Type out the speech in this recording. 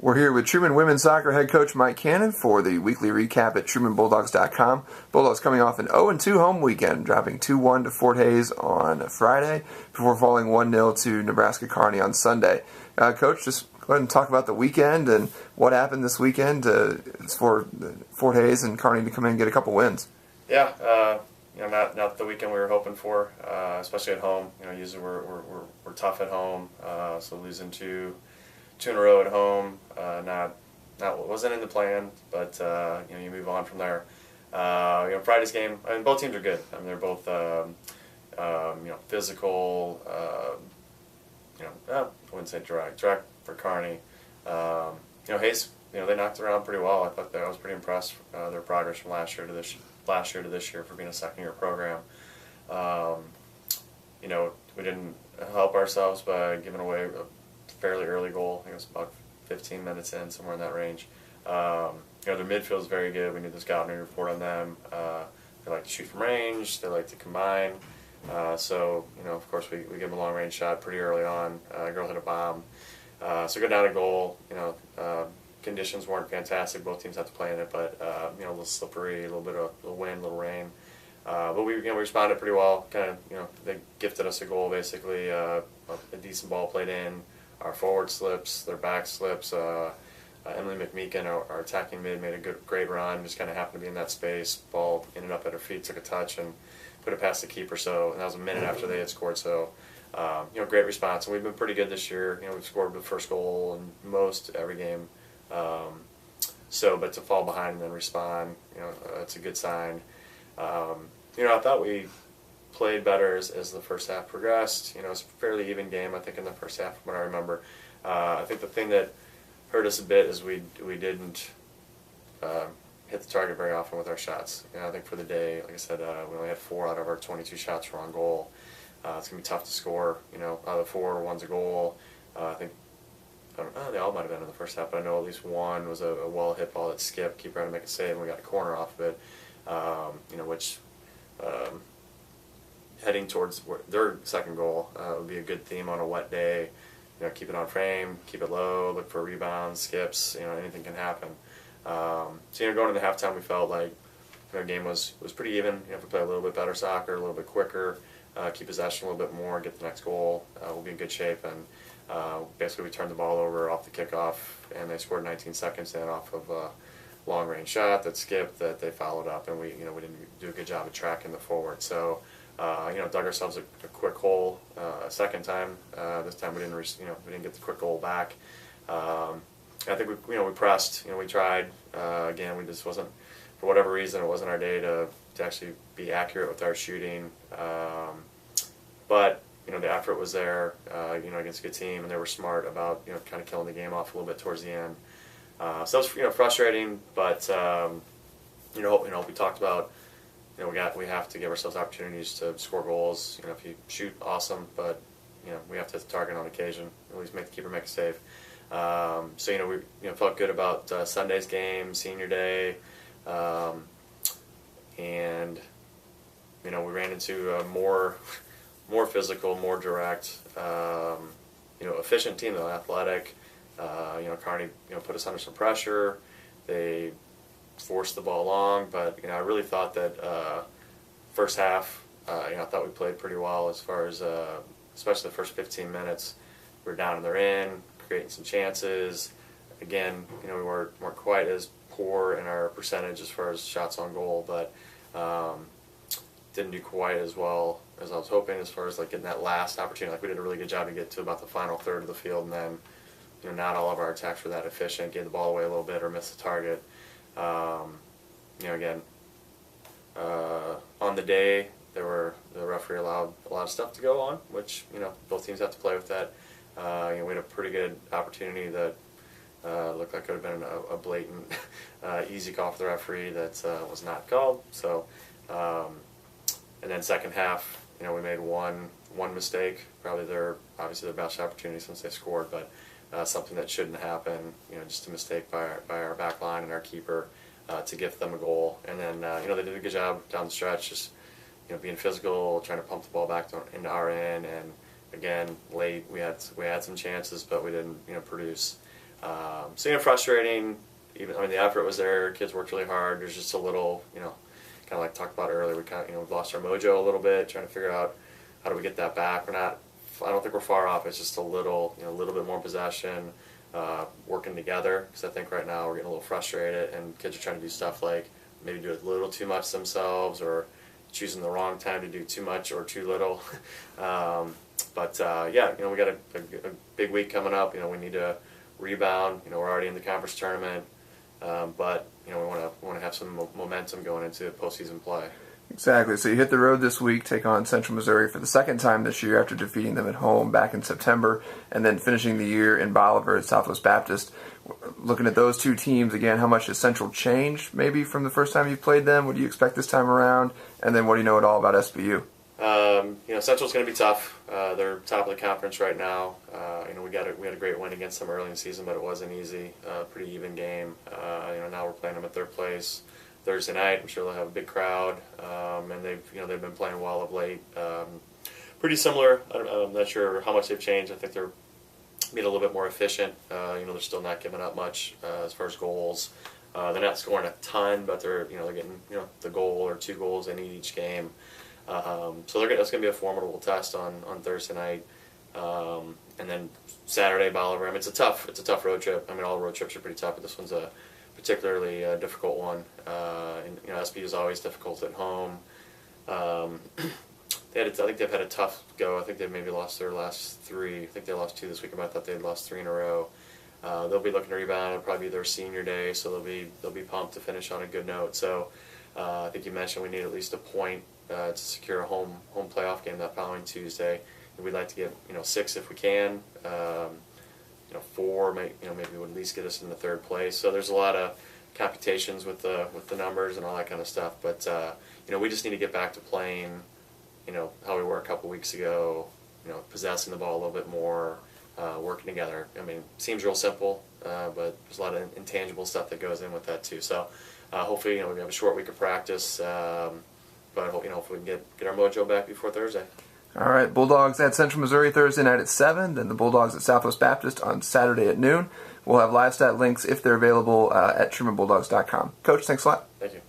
We're here with Truman Women's Soccer head coach Mike Cannon for the weekly recap at TrumanBulldogs.com. Bulldogs coming off an 0-2 home weekend, dropping 2-1 to Fort Hays on Friday before falling 1-0 to Nebraska Kearney on Sunday. Coach, just go ahead and talk about the weekend and what happened this weekend for Fort Hays and Kearney to come in and get a couple wins. Yeah, not the weekend we were hoping for, especially at home. Usually we're tough at home, so losing two in a row at home, wasn't in the plan, but you move on from there. Friday's game, I mean, both teams are good. I mean, they're both physical. I wouldn't say direct for Kearney. Hayes, they knocked it around pretty well. I thought that I was pretty impressed their progress from last year to this year for being a second-year program. We didn't help ourselves by giving away a fairly early goal. I think it was about 15 minutes in, somewhere in that range. Their midfield is very good. We need the scouting report on them. They like to shoot from range. They like to combine. Of course, we give them a long-range shot pretty early on. Girl hit a bomb. So go down a goal. Conditions weren't fantastic. Both teams had to play in it, but a little slippery, a little bit of wind, a little rain. But we responded pretty well. They gifted us a goal basically. A decent ball played in. Our forward slips, their back slips. Emily McMeekin, our attacking mid, made a great run. Just kind of happened to be in that space. Ball ended up at her feet, took a touch, and put it past the keeper. And that was a minute after they had scored. So, great response. And we've been pretty good this year. We've scored the first goal in most every game. But to fall behind and then respond, it's a good sign. I thought we played better as the first half progressed. It was a fairly even game, I think, in the first half, from what I remember. I think the thing that hurt us a bit is we didn't hit the target very often with our shots. I think for the day, like I said, we only had 4 out of our 22 shots were on goal. It's going to be tough to score. Out of the 4, one's a goal. I think they all might have been in the first half, but I know at least one was a well-hit ball that skipped. Keeper had to make a save, and we got a corner off of it, which heading towards their second goal would be a good theme on a wet day. Keep it on frame, keep it low, look for rebounds, skips. Anything can happen. Going into halftime, we felt like the game was pretty even. If we play a little bit better soccer, a little bit quicker, keep possession a little bit more, get the next goal, we'll be in good shape. And basically, we turned the ball over off the kickoff, and they scored 19 seconds in off of a long-range shot that skipped that they followed up, and we didn't do a good job of tracking the forward. So, dug ourselves a quick hole a second time. This time we didn't get the quick goal back. I think we pressed. We tried. Again, we just wasn't, for whatever reason, it wasn't our day to actually be accurate with our shooting. But the effort was there. Against a good team, and they were smart about kind of killing the game off a little bit towards the end. So it was frustrating, but we talked about. We have to give ourselves opportunities to score goals. If you shoot, awesome, but we have to hit the target on occasion. At least make the keeper make a save. We felt good about Sunday's game, senior day, and we ran into a more physical, more direct, efficient team, though athletic. Kearney put us under some pressure. They forced the ball long, but I really thought that first half, I thought we played pretty well as far as especially the first 15 minutes. We were down in their end, creating some chances. Again, we weren't quite as poor in our percentage as far as shots on goal, but didn't do quite as well as I was hoping as far as getting that last opportunity. We did a really good job to get to about the final third of the field, and then not all of our attacks were that efficient. Gave the ball away a little bit or missed the target. Again, on the day, the referee allowed a lot of stuff to go on, which, both teams have to play with that. We had a pretty good opportunity that looked like it could have been a blatant, easy call for the referee that was not called. So, and then second half, we made one mistake, probably obviously their best opportunity since they scored, but something that shouldn't happen, just a mistake by our back line and our keeper to gift them a goal. And then, they did a good job down the stretch, just, being physical, trying to pump the ball back into our end. And again, late, we had some chances, but we didn't, produce. So frustrating. The effort was there. Kids worked really hard. There's just a little, kind of like talked about earlier. We we've lost our mojo a little bit, trying to figure out how do we get that back. I don't think we're far off. It's just a little bit more possession, working together. Because I think right now we're getting a little frustrated, and kids are trying to do stuff like maybe do a little too much themselves, or choosing the wrong time to do too much or too little. We got a big week coming up. We need to rebound. We're already in the conference tournament, but we want to have some momentum going into postseason play. Exactly. So you hit the road this week, take on Central Missouri for the second time this year after defeating them at home back in September, and then finishing the year in Bolivar at Southwest Baptist. Looking at those two teams, again, how much has Central changed maybe from the first time you played them? What do you expect this time around? And then what do you know at all about SBU? Central's going to be tough. They're top of the conference right now. We had a great win against them early in the season, but it wasn't easy. Pretty even game. Now we're playing them at third place Thursday night. I'm sure they'll have a big crowd, and they've been playing well of late. Pretty similar. I'm not sure how much they've changed. I think they're being a little bit more efficient. They're still not giving up much as far as goals. They're not scoring a ton, but they're getting the goal or 2 goals in each game. That's going to be a formidable test on Thursday night, and then Saturday Bolivar. It's a tough road trip. All road trips are pretty tough, but this one's a particularly difficult one. SBU is always difficult at home. I think they've had a tough go. I think they've maybe lost their last 3. I think they lost 2 this week, but I thought they'd lost 3 in a row. They'll be looking to rebound. It'll probably be their senior day, so they'll be pumped to finish on a good note. So I think you mentioned we need at least a point to secure a home playoff game that following Tuesday. And we'd like to get 6 if we can. 4 maybe would at least get us in the 3rd place. So there's a lot of computations with the numbers and all that kind of stuff. But we just need to get back to playing how we were a couple weeks ago. Possessing the ball a little bit more, working together. Seems real simple, but there's a lot of intangible stuff that goes in with that too. So hopefully we have a short week of practice. But hopefully we can get our mojo back before Thursday. All right, Bulldogs at Central Missouri Thursday night at 7, then the Bulldogs at Southwest Baptist on Saturday at noon. We'll have live stat links if they're available at TrumanBulldogs.com. Coach, thanks a lot. Thank you.